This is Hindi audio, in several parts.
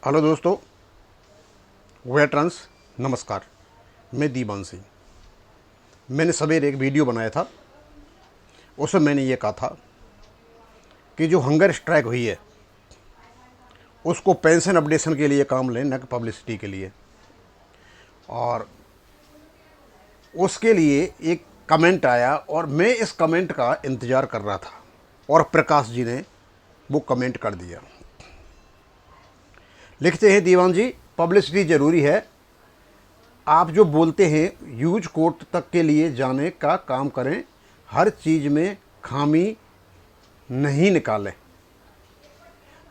हेलो दोस्तों, वेटरन्स नमस्कार। मैं दीवान सिंह। मैंने सवेरे एक वीडियो बनाया था, उसमें मैंने ये कहा था कि जो हंगर स्ट्राइक हुई है उसको पेंशन अपडेशन के लिए काम लें, न कि पब्लिसिटी के लिए। और उसके लिए एक कमेंट आया और मैं इस कमेंट का इंतज़ार कर रहा था और प्रकाश जी ने वो कमेंट कर दिया। लिखते हैं, दीवान जी पब्लिसिटी ज़रूरी है, आप जो बोलते हैं यूज कोर्ट तक के लिए जाने का काम करें, हर चीज़ में खामी नहीं निकालें।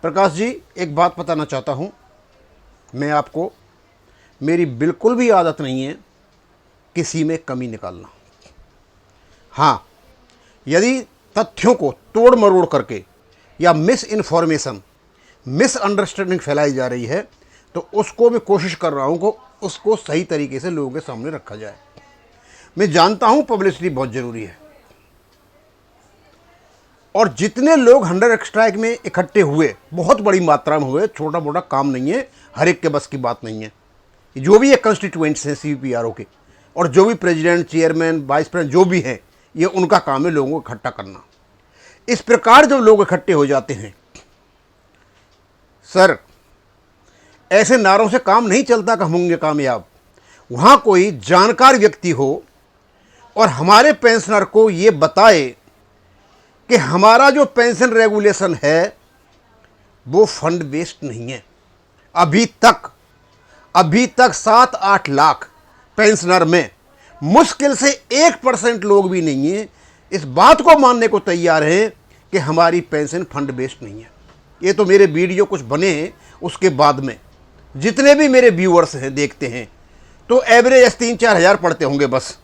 प्रकाश जी, एक बात बताना चाहता हूं मैं आपको, मेरी बिल्कुल भी आदत नहीं है किसी में कमी निकालना। हाँ, यदि तथ्यों को तोड़ मरोड़ करके या मिस इन्फॉर्मेशन, मिसअंडरस्टैंडिंग फैलाई जा रही है तो उसको मैं कोशिश कर रहा हूं को उसको सही तरीके से लोगों के सामने रखा जाए। मैं जानता हूं पब्लिसिटी बहुत ज़रूरी है, और जितने लोग हंगर स्ट्राइक में इकट्ठे हुए, बहुत बड़ी मात्रा में हुए, छोटा मोटा काम नहीं है, हर एक के बस की बात नहीं है। जो भी ये कंस्टिट्यूएंट्स हैं CPRO के, और जो भी प्रेसिडेंट, चेयरमैन, वाइस प्रेसिडेंट जो भी हैं, ये उनका काम है लोगों को इकट्ठा करना। इस प्रकार जब लोग इकट्ठे हो जाते हैं, सर ऐसे नारों से काम नहीं चलता कि हम होंगे कामयाब। वहाँ कोई जानकार व्यक्ति हो और हमारे पेंशनर को ये बताए कि हमारा जो पेंशन रेगुलेशन है वो फंड बेस्ड नहीं है। अभी तक 7-8 लाख पेंशनर में मुश्किल से 1% लोग भी नहीं है इस बात को मानने को तैयार हैं कि हमारी पेंशन फंड बेस्ड नहीं है। ये तो मेरे वीडियो कुछ बने हैं, उसके बाद में जितने भी मेरे व्यूअर्स हैं, देखते हैं, तो एवरेज 3-4 हज़ार पढ़ते होंगे बस।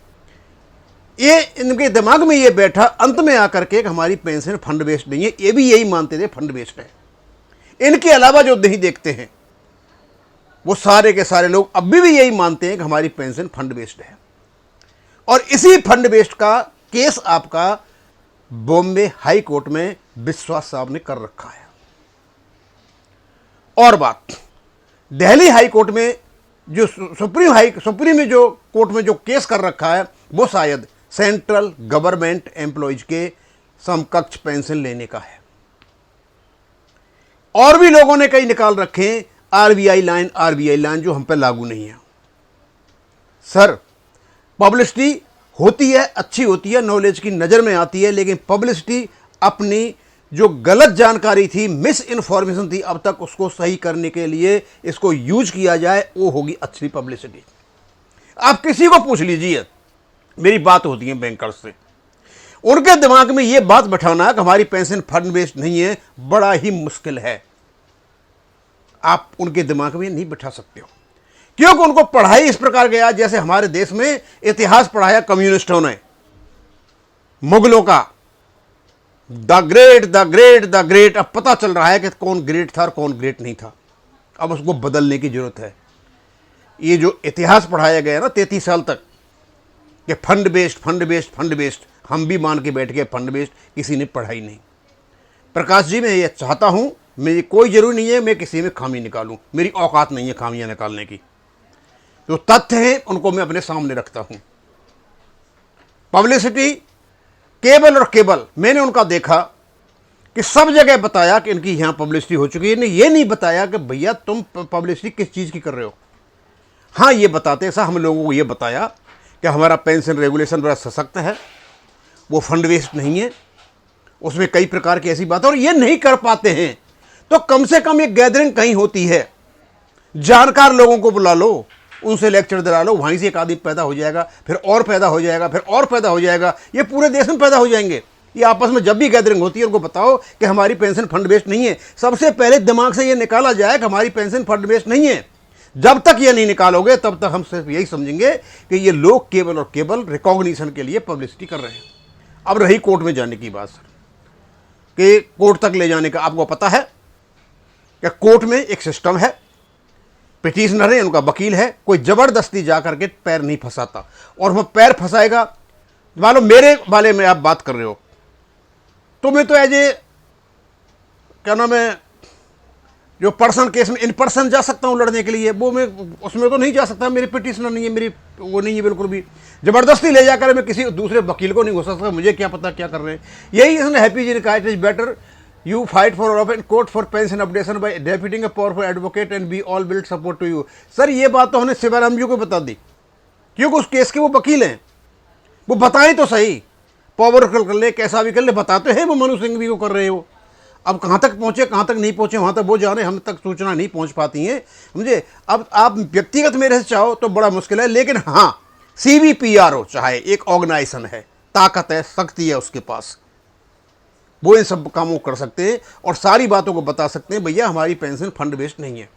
ये इनके दिमाग में ये बैठा अंत में आकर के हमारी पेंशन फंड बेस्ड नहीं है। ये भी यही मानते थे फंड बेस्ड है। इनके अलावा जो नहीं देखते हैं वो सारे के सारे लोग अभी भी यही मानते हैं कि हमारी पेंशन फंड बेस्ड है। और इसी फंड बेस्ड का केस आपका बॉम्बे हाई कोर्ट में विश्वास साहब ने कर रखा है। और बात, दिल्ली हाई कोर्ट में जो सुप्रीम में जो कोर्ट में जो केस कर रखा है वो शायद सेंट्रल गवर्नमेंट एम्प्लॉयज के समकक्ष पेंशन लेने का है। और भी लोगों ने कई निकाल रखे हैं आरबीआई लाइन जो हम पे लागू नहीं है। सर, पब्लिसिटी होती है, अच्छी होती है, नॉलेज की नज़र में आती है, लेकिन पब्लिसिटी अपनी जो गलत जानकारी थी, मिस इन्फॉर्मेशन थी, अब तक उसको सही करने के लिए इसको यूज किया जाए, वो होगी अच्छी पब्लिसिटी। आप किसी को पूछ लीजिए, मेरी बात होती है बैंकर्स से, उनके दिमाग में ये बात बैठाना कि हमारी पेंशन फंड बेस्ड नहीं है, बड़ा ही मुश्किल है। आप उनके दिमाग में नहीं बैठा सकते हो, क्योंकि उनको पढ़ाई इस प्रकार गया जैसे हमारे देश में इतिहास पढ़ाया कम्युनिस्टों ने, मुगलों का, द ग्रेट। अब पता चल रहा है कि कौन ग्रेट था और कौन ग्रेट नहीं था। अब उसको बदलने की जरूरत है। ये जो इतिहास पढ़ाया गया ना 33 साल तक कि फंड बेस्ड, हम भी मान के बैठ गए फंड बेस्ड, किसी ने पढ़ाई नहीं। प्रकाश जी, मैं ये चाहता हूं, मेरी कोई जरूरी नहीं है मैं किसी में खामी निकालूं, मेरी औकात नहीं है खामियां निकालने की। जो तथ्य हैं उनको मैं अपने सामने रखता हूं। पब्लिसिटी केबल मैंने उनका देखा कि सब जगह बताया कि इनकी यहां पब्लिसिटी हो चुकी है। ये नहीं बताया कि भैया तुम पब्लिसिटी किस चीज़ की कर रहे हो। हाँ, ये बताते ऐसा हम लोगों को ये बताया कि हमारा पेंशन रेगुलेशन बड़ा सशक्त है, वो फंड बेस्ड नहीं है, उसमें कई प्रकार की ऐसी बात, और ये नहीं कर पाते हैं तो कम से कम एक गैदरिंग कहीं होती है, जानकार लोगों को बुला लो, उनसे लेक्चर दिला लो, वहीं से एक आदमी पैदा हो जाएगा, फिर और पैदा हो जाएगा, फिर और पैदा हो जाएगा, ये पूरे देश में पैदा हो जाएंगे। ये आपस में जब भी गैदरिंग होती है उनको बताओ कि हमारी पेंशन फंड बेस्ड नहीं है। सबसे पहले दिमाग से ये निकाला जाए कि हमारी पेंशन फंड बेस्ड नहीं है। जब तक ये नहीं निकालोगे तब तक हम सिर्फ यही समझेंगे कि ये लोग केवल रिकॉग्निशन के लिए पब्लिसिटी कर रहे हैं। अब रही कोर्ट में जाने की बात सर, कि कोर्ट तक ले जाने का, आपको पता है कि कोर्ट में एक सिस्टम है, पिटिशनर है, उनका वकील है, कोई जबरदस्ती जा करके पैर नहीं फंसाता। और वह पैर फंसाएगा, मान लो मेरे वाले में आप बात कर रहे हो, तो मैं तो एज ए क्या नाम है, जो पर्सन केस में इन पर्सन जा सकता हूँ लड़ने के लिए, वो मैं उसमें तो नहीं जा सकता, मेरी पिटिशनर नहीं है, मेरी वो नहीं है बिल्कुल भी। ज़बरदस्ती ले जाकर मैं किसी दूसरे वकील को नहीं घुसा सकता, मुझे क्या पता क्या कर रहे हैं। यही इसने हैप्पी जी ने कहा, it is better you fight for off and court for pension updation by deputing a powerful advocate and we all will support to you. Sir ये बात तो हमने शिवराम जी को बता दी, क्योंकि उस केस के वो वकील हैं, वो बताएं तो सही, पावर कर ले कैसा भी कर ले, बताते हैं वो मनु सिंह भी को कर रहे हो। अब कहाँ तक पहुँचे कहाँ तक नहीं पहुँचे वहाँ तक वो जाने, हम तक सूचना नहीं पहुँच पाती हैं, समझे। अब आप व्यक्तिगत मेरे से चाहो तो बड़ा मुश्किल है, लेकिन हाँ CBPRO चाहे एक ऑर्गेनाइजेशन है, ताकत है, शक्ति है उसके पास, वो इन सब कामों कर सकते हैं और सारी बातों को बता सकते हैं, भैया हमारी पेंशन फंड बेस्ड नहीं है,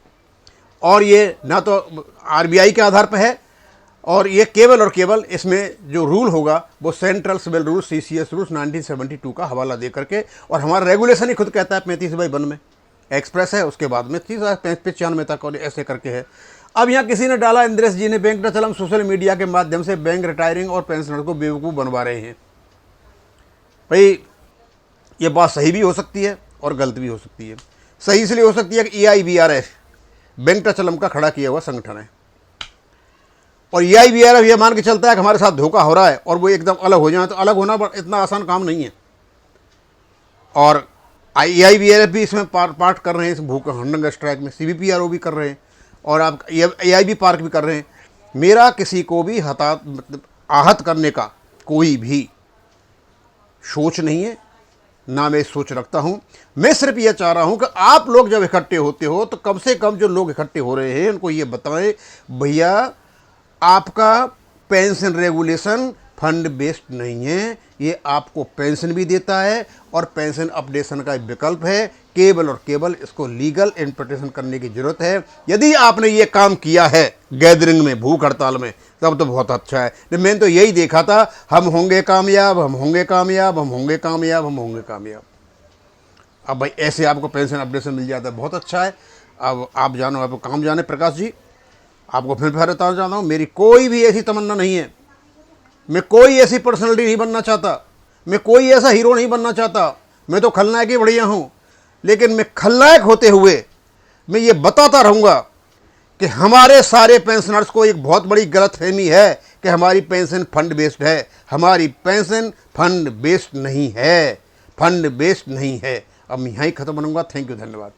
और ये ना तो RBI के आधार पर है, और ये केवल और केवल इसमें जो रूल होगा वो central civil rules CCS rules 1972 का हवाला दे करके, और हमारा रेगुलेशन ही खुद कहता है 35/1 में एक्सप्रेस है, उसके बाद में 95 तक और ऐसे करके है। अब यहाँ किसी ने डाला, इंद्रेश जी ने, वेंकटाचलम सोशल मीडिया के माध्यम से बैंक रिटायरिंग और पेंशनर को बेवकूफ़ बनवा रहे हैं। भाई ये बात सही भी हो सकती है और गलत भी हो सकती है। सही इसलिए हो सकती है कि EIBRF वेंकटाचलम का खड़ा किया हुआ संगठन है, और EIBRF ये मान के चलता है कि हमारे साथ धोखा हो रहा है और वो एकदम अलग हो जाए, तो अलग होना इतना आसान काम नहीं है। और EIBRF भी इसमें पार्ट कर रहे हैं, इस भूख हंडंग स्ट्राइक में CBPRO भी कर रहे हैं, और आप AIB पार्क भी कर रहे हैं। मेरा किसी को भी आहत करने का कोई भी सोच नहीं है, ना मैं सोच रखता हूं। मैं सिर्फ ये चाह रहा हूं कि आप लोग जब इकट्ठे होते हो तो कम से कम जो लोग इकट्ठे हो रहे हैं उनको ये बताएं, भैया आपका पेंशन रेगुलेशन फंड बेस्ड नहीं है, ये आपको पेंशन भी देता है और पेंशन अपडेशन का विकल्प है, केवल और केवल इसको लीगल इंटरप्रिटेशन करने की जरूरत है। यदि आपने ये काम किया है गैदरिंग में, भूख हड़ताल में, तब तो बहुत अच्छा है। मैंने तो यही देखा था, हम होंगे कामयाब, हम होंगे कामयाब, हम होंगे कामयाब, हम होंगे कामयाब। अब भाई ऐसे आपको पेंशन अपडेशन मिल जाता है, बहुत अच्छा है। अब आप जानो, आप काम जाने। प्रकाश जी आपको फिर बता जाना हूँ, मेरी कोई भी ऐसी तमन्ना नहीं है, मैं कोई ऐसी पर्सनैलिटी नहीं बनना चाहता, मैं कोई ऐसा हीरो नहीं बनना चाहता, मैं तो खलनायक ही बढ़िया हूँ। लेकिन मैं खलनायक होते हुए मैं ये बताता रहूँगा कि हमारे सारे पेंशनर्स को एक बहुत बड़ी गलतफहमी है कि हमारी पेंशन फंड बेस्ड है। हमारी पेंशन फंड बेस्ड नहीं है, फंड बेस्ड नहीं है। अब मैं यहीं ख़त्म करूँगा। थैंक यू, धन्यवाद।